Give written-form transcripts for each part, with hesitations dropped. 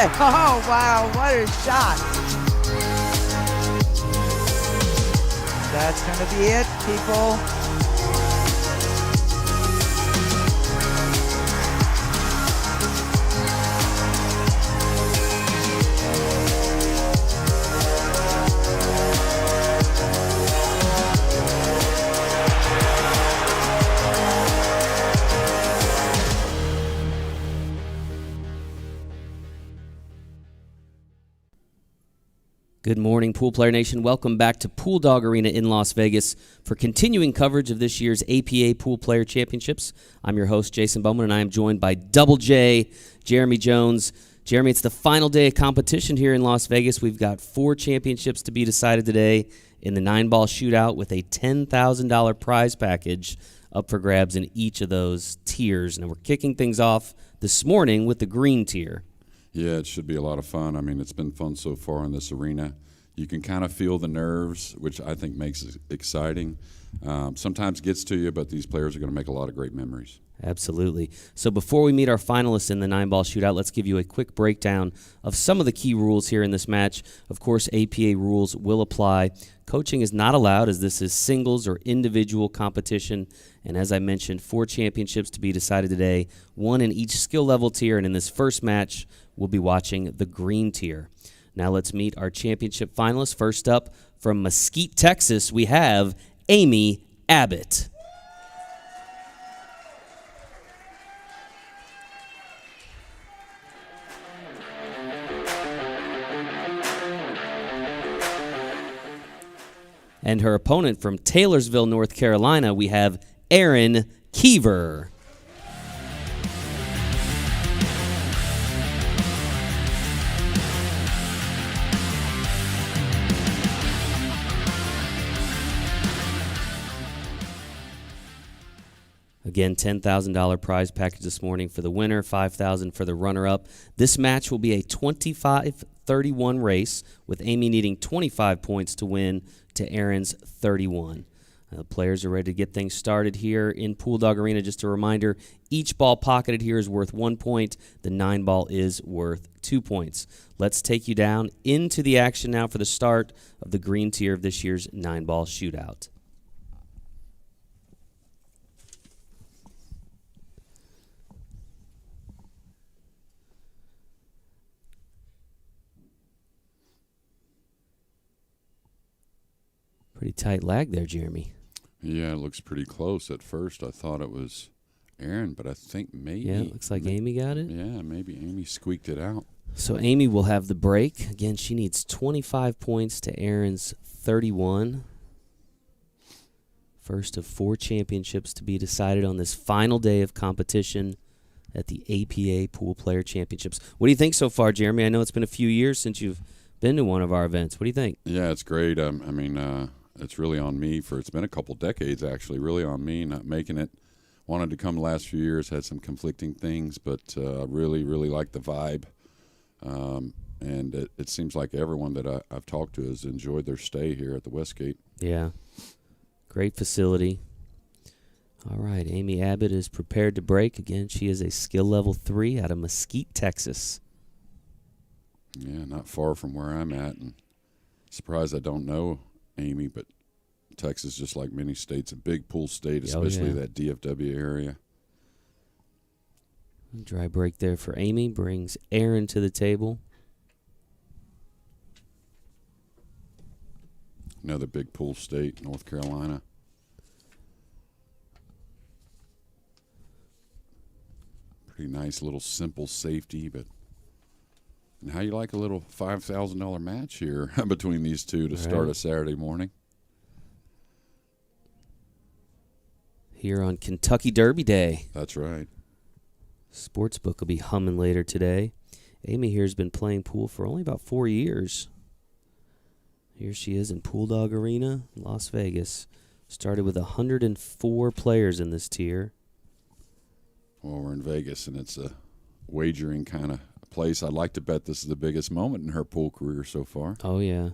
Oh, wow, what a shot. That's going to be it, people. Good morning, Pool Player Nation. Welcome back to Pool Dog Arena in Las Vegas for continuing coverage of this year's APA Pool Player Championships. I'm your host, Jason Bowman, and I am joined by Double J, Jeremy Jones. Jeremy, it's the final day of competition here in Las Vegas. We've got 4 championships to be decided today in the 9-ball shootout with a $10,000 prize package up for grabs in each of those tiers. And we're kicking things off this morning with the green tier. Yeah, it should be a lot of fun. I mean, it's been fun so far in this arena. You can kind of feel the nerves, which I think makes it exciting. Sometimes gets to you, but these players are going to make a lot of great memories. Absolutely. So before we meet our finalists in the 9-ball shootout, let's give you a quick breakdown of some of the key rules here in this match. Of course, APA rules will apply. Coaching is not allowed as this is singles or individual competition. And as I mentioned, 4 championships to be decided today, 1 in each skill level tier. And in this first match, we'll be watching the green tier. Now let's meet our championship finalists. First up, from Mesquite, Texas, we have Amy Abbott. And her opponent from Taylorsville, North Carolina, we have Aaron Keever. Again, $10,000 prize package this morning for the winner, $5,000 for the runner-up. This match will be a 25-31 race, with Amy needing 25 points to win to Aaron's 31. Players are ready to get things started here in Pool Dog Arena. Just a reminder, each ball pocketed here is worth 1 point. The 9-ball is worth 2 points. Let's take you down into the action now for the start of the green tier of this year's 9-ball shootout. Pretty tight lag there, Jeremy. Yeah, it looks pretty close. At first, I thought it was Aaron, but I think maybe. Yeah, it looks like Amy got it. Yeah, maybe Amy squeaked it out. So Amy will have the break. Again, she needs 25 points to Aaron's 31. First of 4 championships to be decided on this final day of competition at the APA Pool Player Championships. What do you think so far, Jeremy? I know it's been a few years since you've been to one of our events. What do you think? Yeah, it's great. It's really on me it's been a couple decades, actually, really on me not making it. Wanted to come the last few years, had some conflicting things, but really, really like the vibe. And it seems like everyone that I've talked to has enjoyed their stay here at the Westgate. Yeah, great facility. All right, Amy Abbott is prepared to break. Again, she is a skill level 3 out of Mesquite, Texas. Yeah, not far from where I'm at. And surprised I don't know Amy, but Texas, just like many states, a big pool state, especially that DFW area. Dry break there for Amy brings Aaron to the table. Another big pool state, North Carolina. Pretty nice little simple safety, but and how you like a little $5,000 match here between these two to start a Saturday morning? Here on Kentucky Derby Day. That's right. Sportsbook will be humming later today. Amy here has been playing pool for only about 4 years. Here she is in Pool Dog Arena, Las Vegas. Started with 104 players in this tier. Well, we're in Vegas, and it's a wagering kind of place. I'd like to bet this is the biggest moment in her pool career so far. Oh, yeah.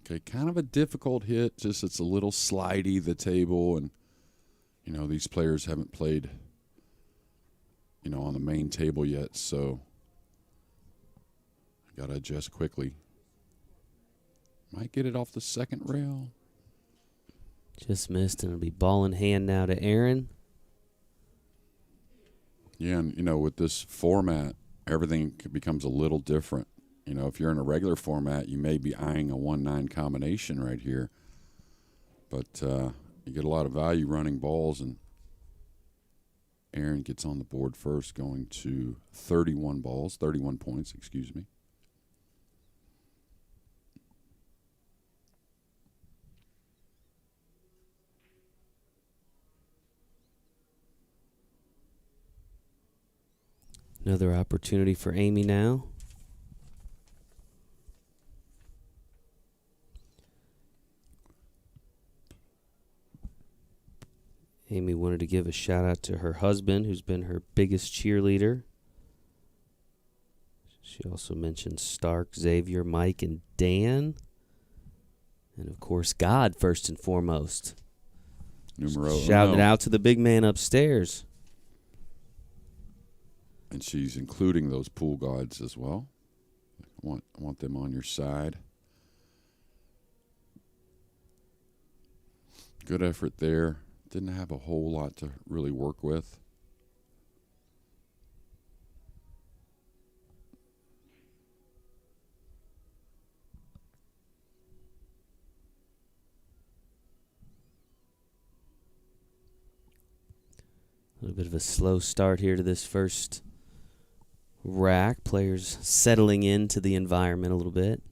Okay, kind of a difficult hit. Just it's a little slidey, the table, and, you know, these players haven't played on the main table yet, so I got to adjust quickly. Might get it off the second rail. Just missed, and it'll be ball in hand now to Aaron. Yeah, and, with this format, everything becomes a little different. If you're in a regular format, you may be eyeing a 1-9 combination right here. But you get a lot of value running balls, and Aaron gets on the board first, going to 31 points, excuse me. Another opportunity for Amy now. Amy wanted to give a shout out to her husband, who's been her biggest cheerleader. She also mentioned Stark, Xavier, Mike, and Dan. And, of course, God, first and foremost. Shouting it out to the big man upstairs. And she's including those pool gods as well. I want them on your side. Good effort there. Didn't have a whole lot to really work with. A little bit of a slow start here to this first rack. Players settling into the environment a little bit.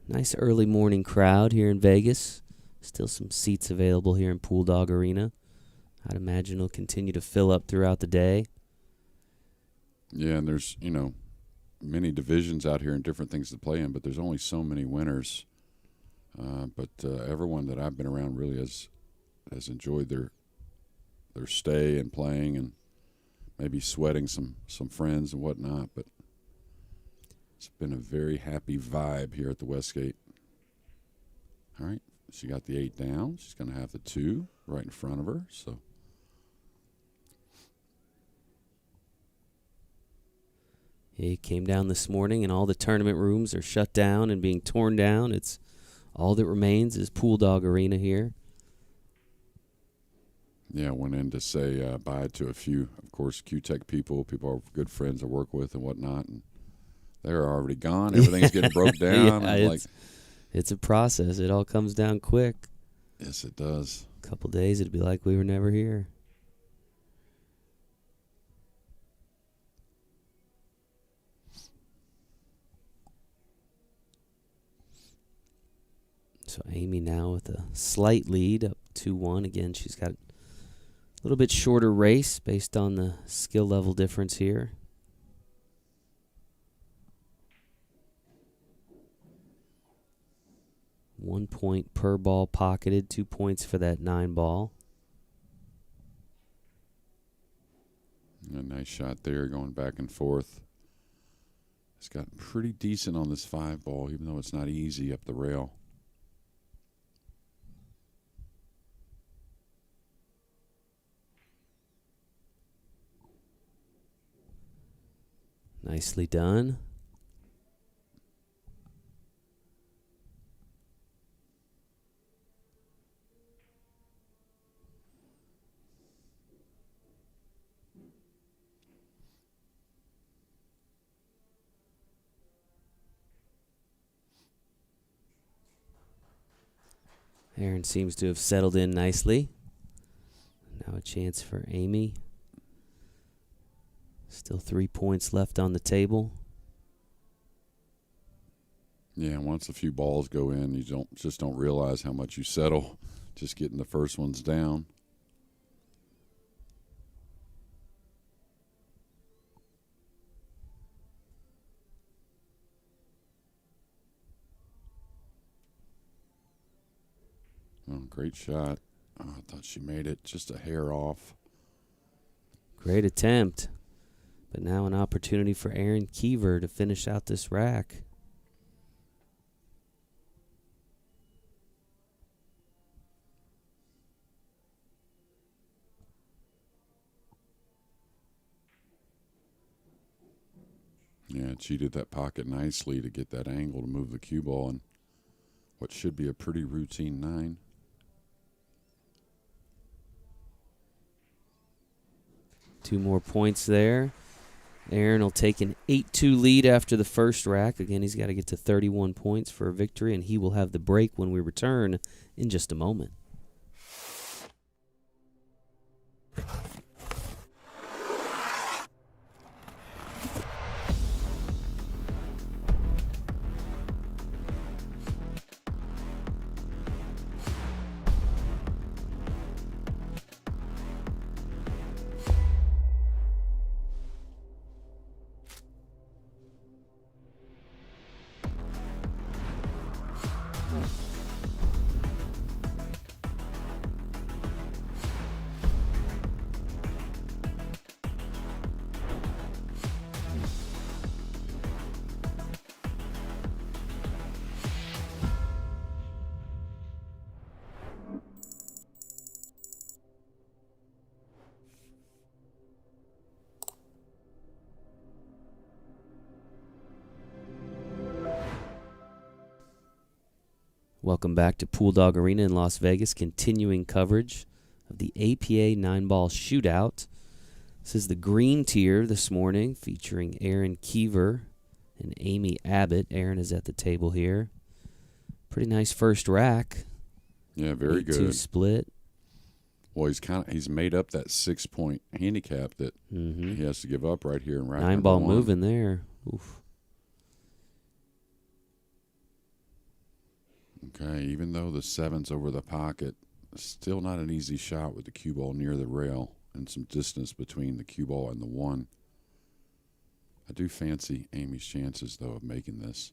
Nice early morning crowd here in Vegas. Still some seats available here in Pool Dog Arena. I'd imagine it'll continue to fill up throughout the day. Yeah, and there's, many divisions out here and different things to play in, but there's only so many winners. But everyone that I've been around really has enjoyed their stay and playing, and maybe sweating some friends and whatnot. But it's been a very happy vibe here at the Westgate. All right, she got the 8 down. She's going to have the 2 right in front of her. So It came down this morning, and all the tournament rooms are shut down and being torn down. It's all that remains is Pool Dog Arena here. yeah, I went in to say bye to a few, of course, Q-Tech people are good friends I work with and whatnot, and they're already gone. Everything's getting broke down. Yeah, it's a process. It all comes down quick. Yes, it does. A couple days, it'd be like we were never here. So Amy now with a slight lead, up 2-1. Again, she's got a little bit shorter race based on the skill level difference here. One point per ball pocketed, 2 points for that 9 ball. A nice shot there, going back and forth. It's gotten pretty decent on this 5 ball, even though it's not easy up the rail. Nicely done. Aaron seems to have settled in nicely. Now a chance for Amy. Still 3 points left on the table. Yeah, once a few balls go in, you don't realize how much you settle just getting the first ones down. Oh, great shot. Oh, I thought she made it just a hair off. Great attempt. But now an opportunity for Aaron Keever to finish out this rack. Yeah, cheated that pocket nicely to get that angle to move the cue ball and what should be a pretty routine 9. Two more points there. Aaron will take an 8-2 lead after the first rack. Again, he's got to get to 31 points for a victory, and he will have the break when we return in just a moment. Welcome back to Pool Dog Arena in Las Vegas, continuing coverage of the APA 9-ball shootout. This is the green tier this morning, featuring Aaron Keever and Amy Abbott. Aaron is at the table here. Pretty nice first rack. Yeah, very 8-2 good. split. Well, he's made up that 6-point handicap that he has to give up right here in rack 9-ball number 1. moving there. Oof. Okay, even though the 7's over the pocket, still not an easy shot with the cue ball near the rail and some distance between the cue ball and the 1. I do fancy Amy's chances, though, of making this.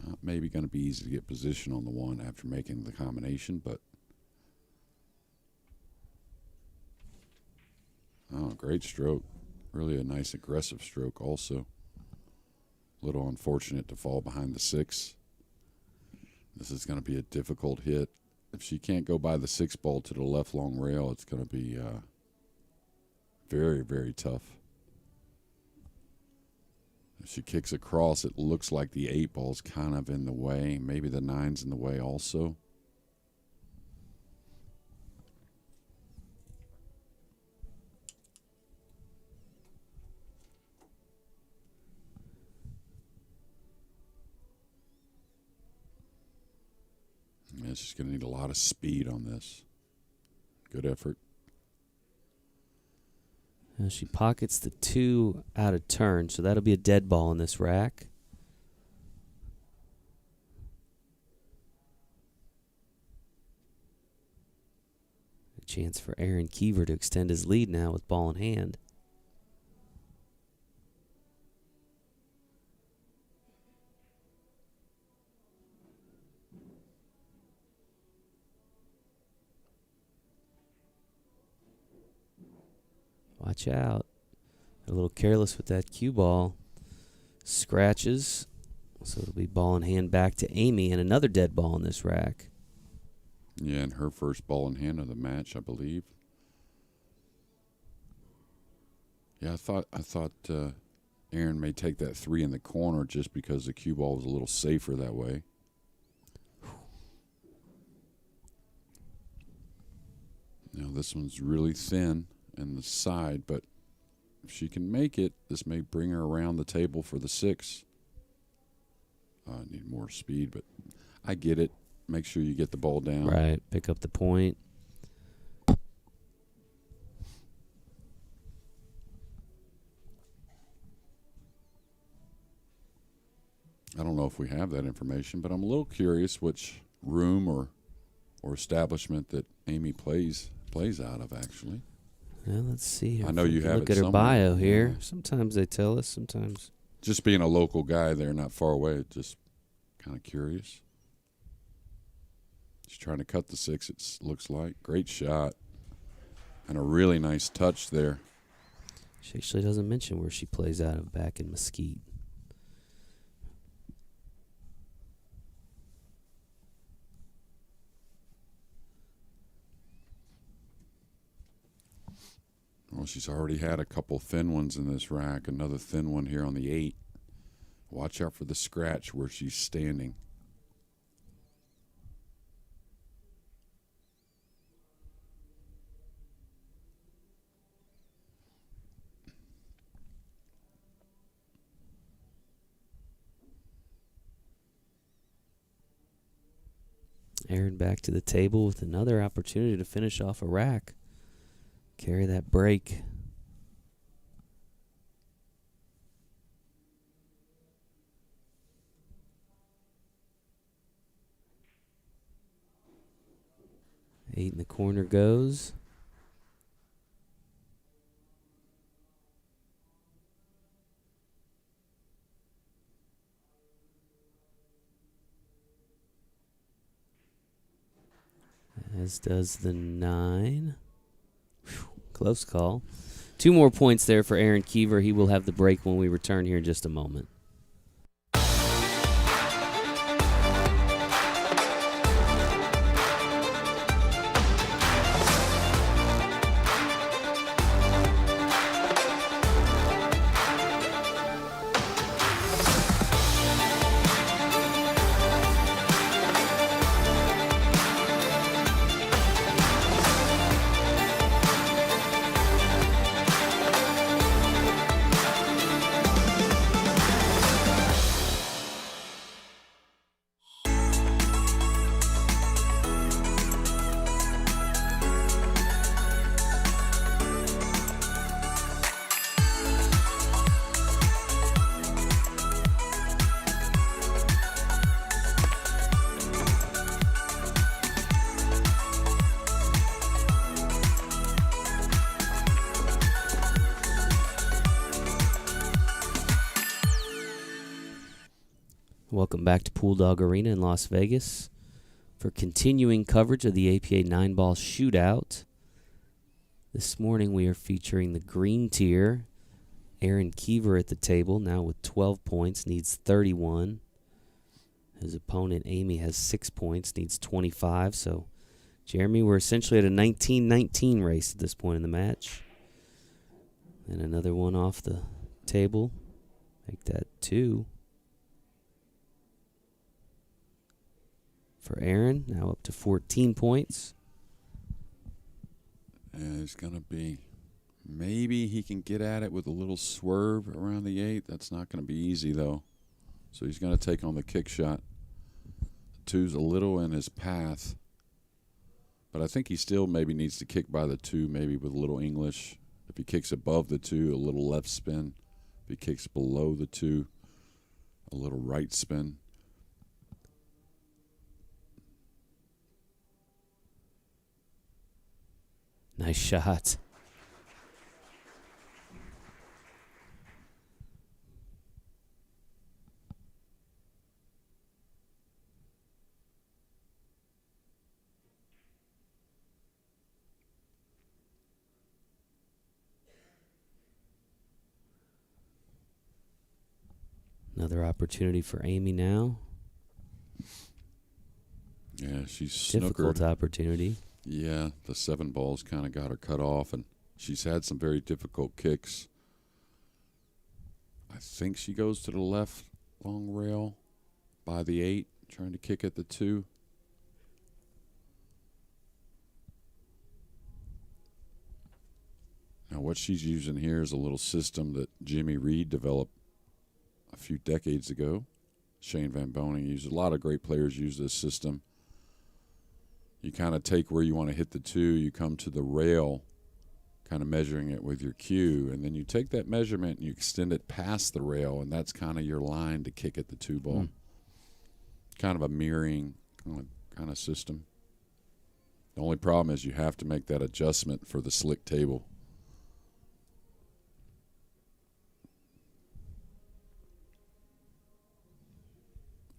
Not maybe going to be easy to get position on the 1 after making the combination, but oh, great stroke. Really a nice aggressive stroke also. A little unfortunate to fall behind the 6. This is going to be a difficult hit. If she can't go by the 6 ball to the left long rail, it's going to be very, very tough. If she kicks across, it looks like the 8 ball's kind of in the way. Maybe the 9's in the way also. Yeah, she's going to need a lot of speed on this. Good effort. Now she pockets the 2 out of turn, so that'll be a dead ball in this rack. A chance for Aaron Keever to extend his lead now with ball in hand. Watch out. A little careless with that cue ball. Scratches. So it'll be ball in hand back to Amy, and another dead ball in this rack. Yeah, and her first ball in hand of the match, I believe. Yeah, I thought Aaron may take that 3 in the corner just because the cue ball was a little safer that way. Now this one's really thin in the side, but if she can make it, this may bring her around the table for the 6. I need more speed, but I get it. Make sure you get the ball down. Right, pick up the point. I don't know if we have that information, but I'm a little curious which room or establishment that Amy plays out of, actually. Well, let's see. I know you have look it at her somewhere. bio here. Yeah. Sometimes they tell us, sometimes. Just being a local guy there, not far away, just kind of curious. She's trying to cut the 6, it looks like. Great shot. And a really nice touch there. She actually doesn't mention where she plays out of back in Mesquite. Well, she's already had a couple thin ones in this rack. Another thin one here on the 8. Watch out for the scratch where she's standing. Aaron back to the table with another opportunity to finish off a rack. Carry that break. Eight in the corner goes. As does the 9. Whew, close call. 2 more points there for Aaron Keever. He will have the break when we return here in just a moment. Welcome back to Pool Dog Arena in Las Vegas for continuing coverage of the APA 9-ball shootout. This morning we are featuring the green tier. Aaron Keever at the table, now with 12 points, needs 31. His opponent, Amy, has 6 points, needs 25. So, Jeremy, we're essentially at a 19-19 race at this point in the match. And another one off the table. Make that 2. For Aaron, now up to 14 points. And it's going to be, maybe he can get at it with a little swerve around the 8. That's not going to be easy, though. So he's going to take on the kick shot. 2's a little in his path. But I think he still maybe needs to kick by the 2, maybe with a little English. If he kicks above the 2, a little left spin. If he kicks below the 2, a little right spin. Nice shot. Another opportunity for Amy now. Yeah, she's Difficult snookered. opportunity. Yeah, the 7 balls kind of got her cut off, and she's had some very difficult kicks. I think she goes to the left long rail by the 8, trying to kick at the 2. Now, what she's using here is a little system that Jimmy Reed developed a few decades ago. Shane Van Boning used. A lot of great players use this system. You kind of take where you want to hit the 2, you come to the rail, kind of measuring it with your cue, and then you take that measurement and you extend it past the rail, and that's kind of your line to kick at the 2 ball. Kind of a mirroring kind of system. The only problem is you have to make that adjustment for the slick table.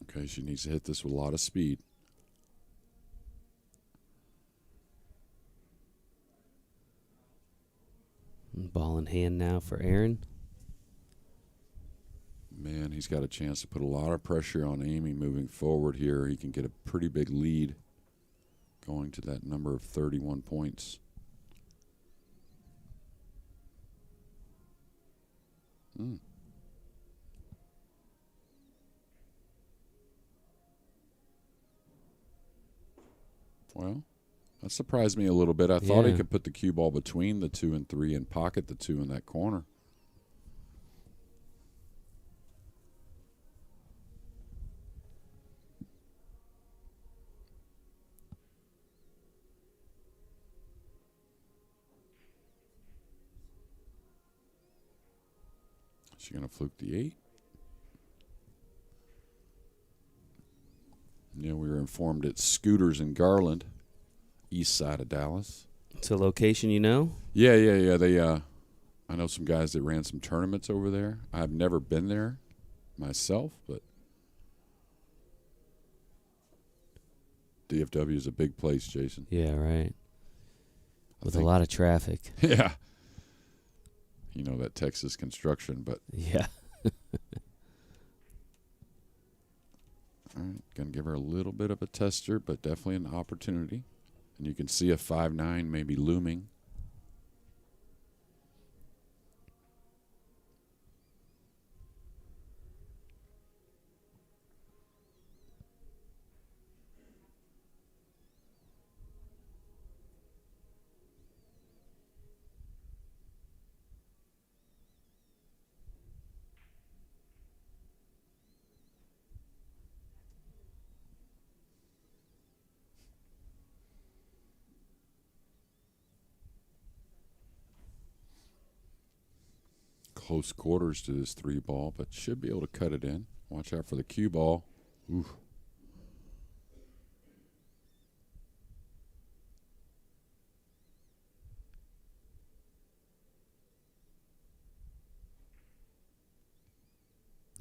Okay, she needs to hit this with a lot of speed. Ball in hand now for Aaron. Man, he's got a chance to put a lot of pressure on Amy moving forward here. He can get a pretty big lead going to that number of 31 points. Well, that surprised me a little bit. I thought he Yeah. could put the cue ball between the 2 and 3 and pocket the 2 in that corner. She's going to fluke the 8. Yeah, we were informed it's Scooters in Garland, east side of Dallas. It's a location you know? Yeah. They, I know some guys that ran some tournaments over there. I've never been there myself, but DFW is a big place, Jason. Yeah, right. With a lot of traffic. Yeah. You know, that Texas construction, but. Yeah. All right, going to give her a little bit of a tester, but definitely an opportunity. And you can see a 5-9 maybe looming. Close quarters to this 3 ball, but should be able to cut it in. Watch out for the cue ball. Ooh.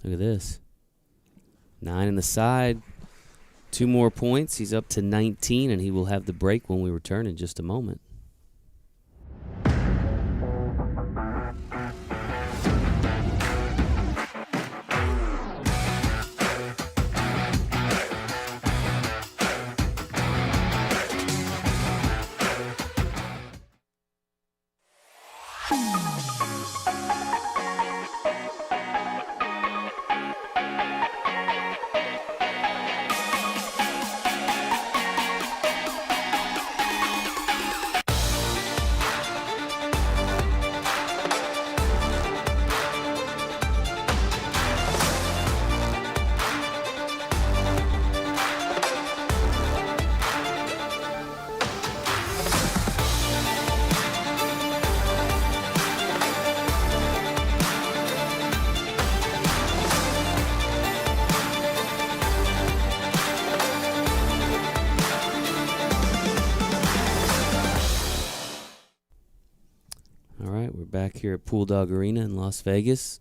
Look at this. 9 in the side. 2 more points. He's up to 19, and he will have the break when we return in just a moment. All right, we're back here at Pool Dog Arena in Las Vegas.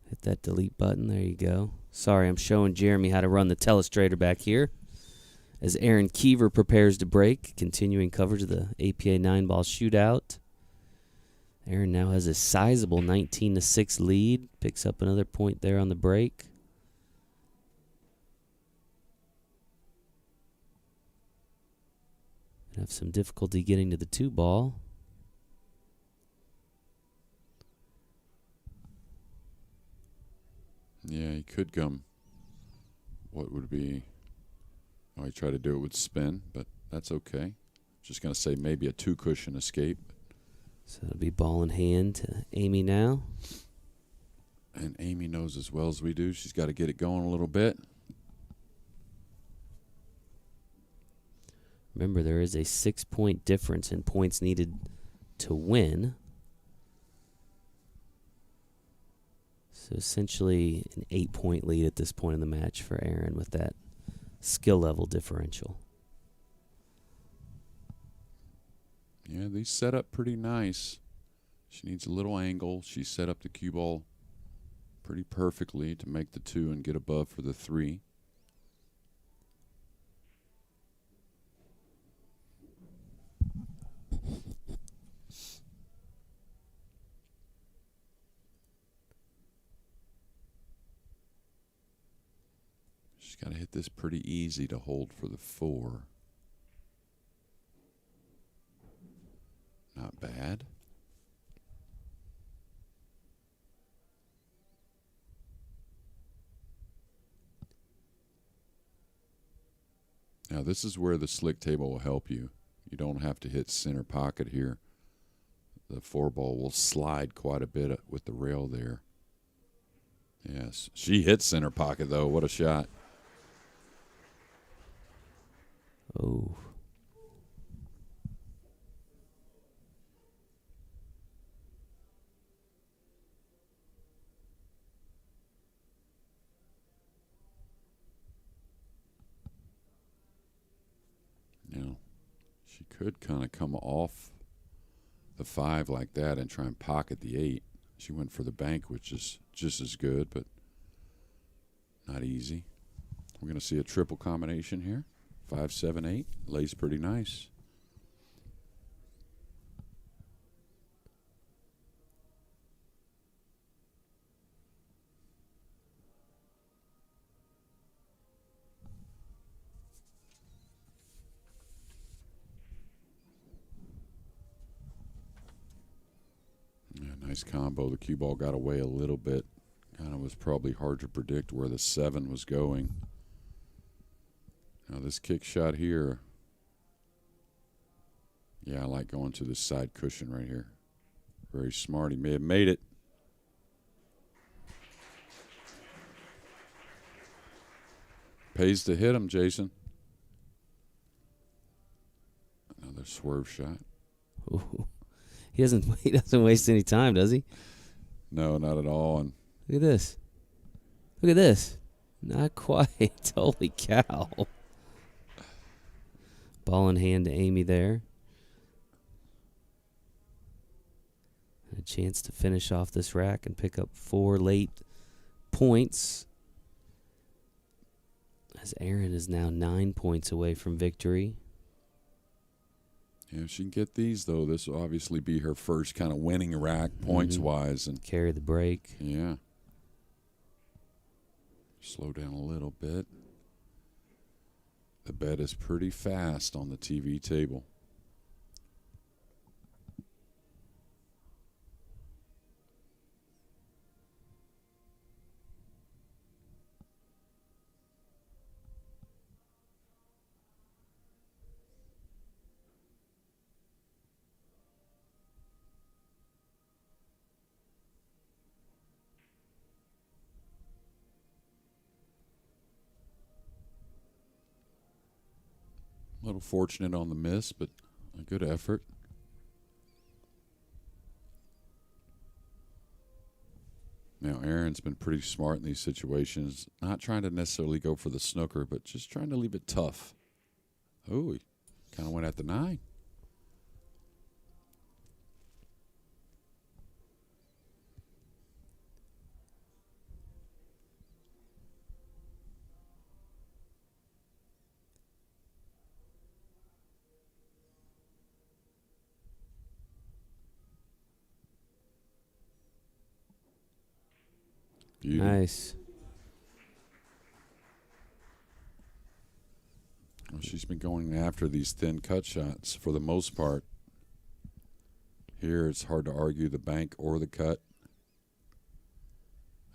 Hit that delete button. There you go. Sorry, I'm showing Jeremy how to run the telestrator back here as Aaron Keever prepares to break, continuing coverage of the APA 9-ball shootout. Aaron now has a sizable 19-6 lead. Picks up another point there on the break. Have some difficulty getting to the 2-ball. Yeah, he could come. What would be? Oh, he tried to do it with spin, but that's okay. Just going to say maybe a 2-cushion escape. So it'll be ball in hand to Amy now. And Amy knows as well as we do. She's got to get it going a little bit. Remember, there is a 6-point difference in points needed to win. So essentially an 8-point lead at this point in the match for Aaron with that skill level differential. Yeah, these set up pretty nice. She needs a little angle. She set up the cue ball pretty perfectly to make the 2 and get above for the 3. She's got to hit this pretty easy to hold for the 4. Not bad. Now this is where the slick table will help you. You don't have to hit center pocket here. The 4-ball will slide quite a bit with the rail there. Yes, she hit center pocket though. What a shot. Oh. Now, she could kind of come off the 5 like that and try and pocket the 8. She went for the bank, which is just as good, but not easy. We're going to see a triple combination here. 5, 7, 8. Lays pretty nice. Yeah, nice combo. The cue ball got away a little bit. Kind of was probably hard to predict where the 7 was going. Now this kick shot here. Yeah, I like going to this side cushion right here. Very smart. He may have made it. Pays to hit him, Jason. Another swerve shot. Ooh. He doesn't waste any time, does he? No, not at all. And look at this. Look at this. Not quite. Holy cow. Ball in hand to Amy there. A chance to finish off this rack and pick up 4 late points. As Aaron is now 9 points away from victory. yeah, if she can get these, though, this will obviously be her first kind of winning rack points-wise. And carry the break. yeah. Slow down a little bit. The bet is pretty fast on the TV table. A little fortunate on the miss, but a good effort. Now, Aaron's been pretty smart in these situations, not trying to necessarily go for the snooker, but just trying to leave it tough. Oh, he kind of went at the 9. Beauty. Nice. Well, she's been going after these thin cut shots for the most part. Here, it's hard to argue the bank or the cut.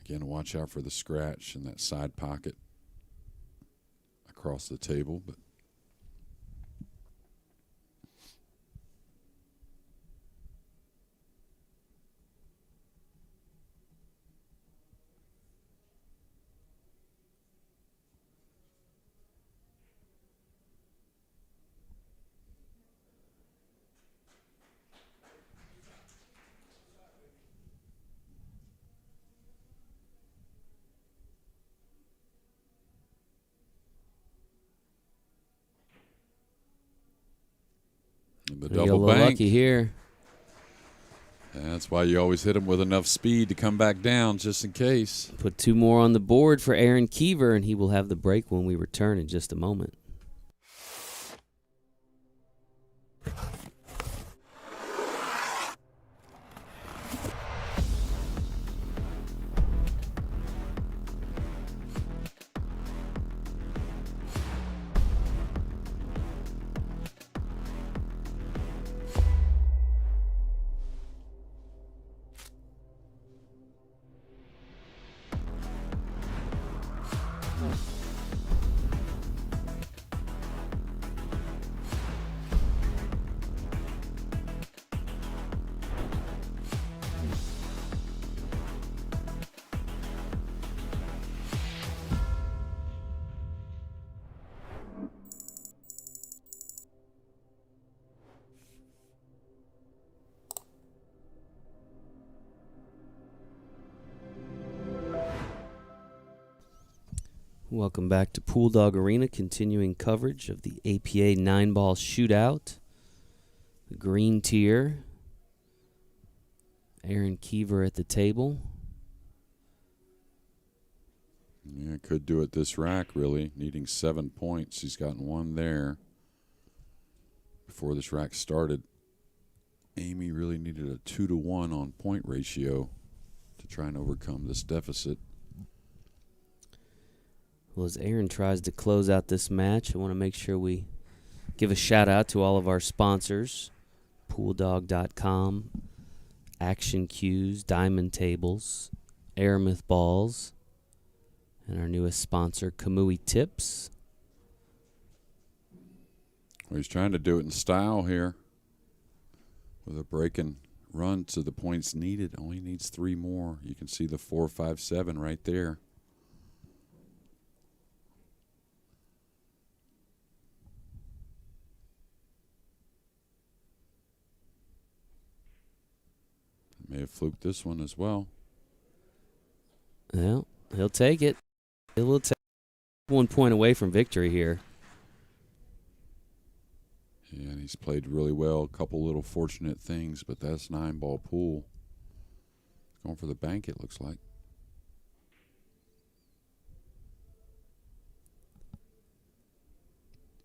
Again, watch out for the scratch in that side pocket across the table. But the Get a double little bank. lucky here. That's why you always hit them with enough speed to come back down just in case. Put 2 more on the board for Aaron Keever, and he will have the break when we return in just a moment. Welcome back to Pool Dog Arena, continuing coverage of the APA 9-ball shootout. The green tier. Aaron Keever at the table. Yeah, could do it this rack, really. Needing 7 points. He's gotten one there before this rack started. Amy really needed a 2-to-1 on point ratio to try and overcome this deficit. Well, as Aaron tries to close out this match, I want to make sure we give a shout out to all of our sponsors. PoolDog.com, Action Cues, Diamond Tables, Aramith Balls, and our newest sponsor, Kamui Tips. Well, he's trying to do it in style here with a break and run to the points needed. Only needs 3 more. You can see the 4.57 right there. May have fluked this one as well. Well, he'll take it. He will take 1 point away from victory here. Yeah, and he's played really well. A couple little fortunate things, but that's 9-ball pool. Going for the bank, it looks like.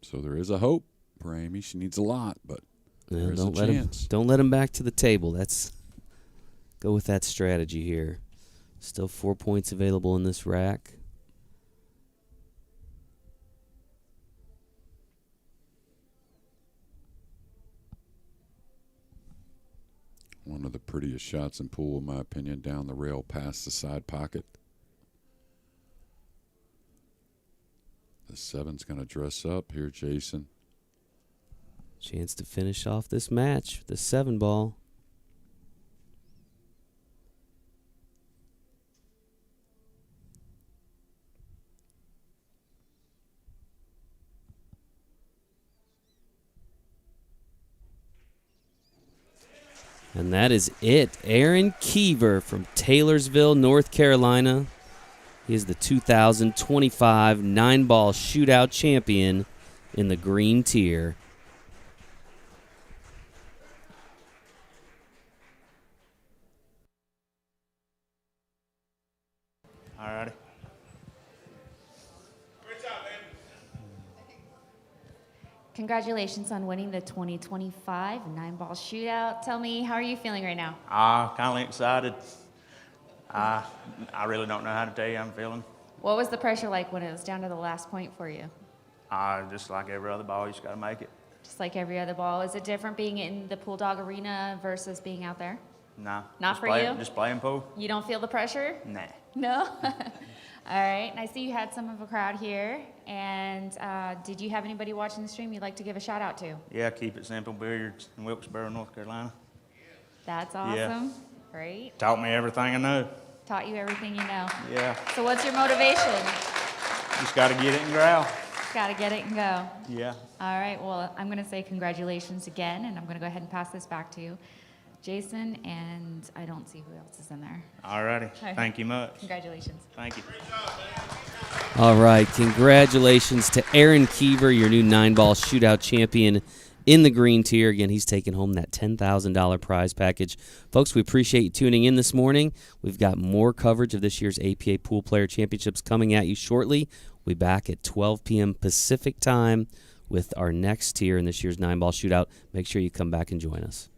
So there is a hope for Amy. She needs a lot, but there's a chance. Don't let him back to the table. Go with that strategy here. Still 4 points available in this rack. One of the prettiest shots in pool, in my opinion, down the rail past the side pocket. The 7's going to dress up here, Jason. Chance to finish off this match with the 7-ball. And that is it. Aaron Keever from Taylorsville, North Carolina. He is the 2025 9-ball shootout champion in the green tier. All righty. Congratulations on winning the 2025 9-ball shootout. Tell me, how are you feeling right now? Kind of excited. I really don't know how to tell you I'm feeling. What was the pressure like when it was down to the last point for you? Just like every other ball, you just got to make it. Just like every other ball. Is it different being in the Pool Dog Arena versus being out there? Nah. Not for you? Just playing pool? You don't feel the pressure? Nah. No? All right. And I see you had some of a crowd here. And did you have anybody watching the stream you'd like to give a shout out to? Yeah, Keep It Simple Billiards in Wilkesboro, North Carolina. That's awesome. Yeah. Great. Taught me everything I know. Taught you everything you know. Yeah. So what's your motivation? Just got to get it and growl. Got to get it and go. Yeah. All right, well, I'm going to say congratulations again, and I'm going to go ahead and pass this back to you, Jason, and I don't see who else is in there. All righty. Right. Thank you much. Congratulations. Thank you. All right, congratulations to Aaron Keever, your new 9-ball shootout champion in the green tier. Again, he's taking home that $10,000 prize package. Folks, we appreciate you tuning in this morning. We've got more coverage of this year's APA Pool Player Championships coming at you shortly. We'll be back at 12 p.m. Pacific time with our next tier in this year's 9-ball shootout. Make sure you come back and join us.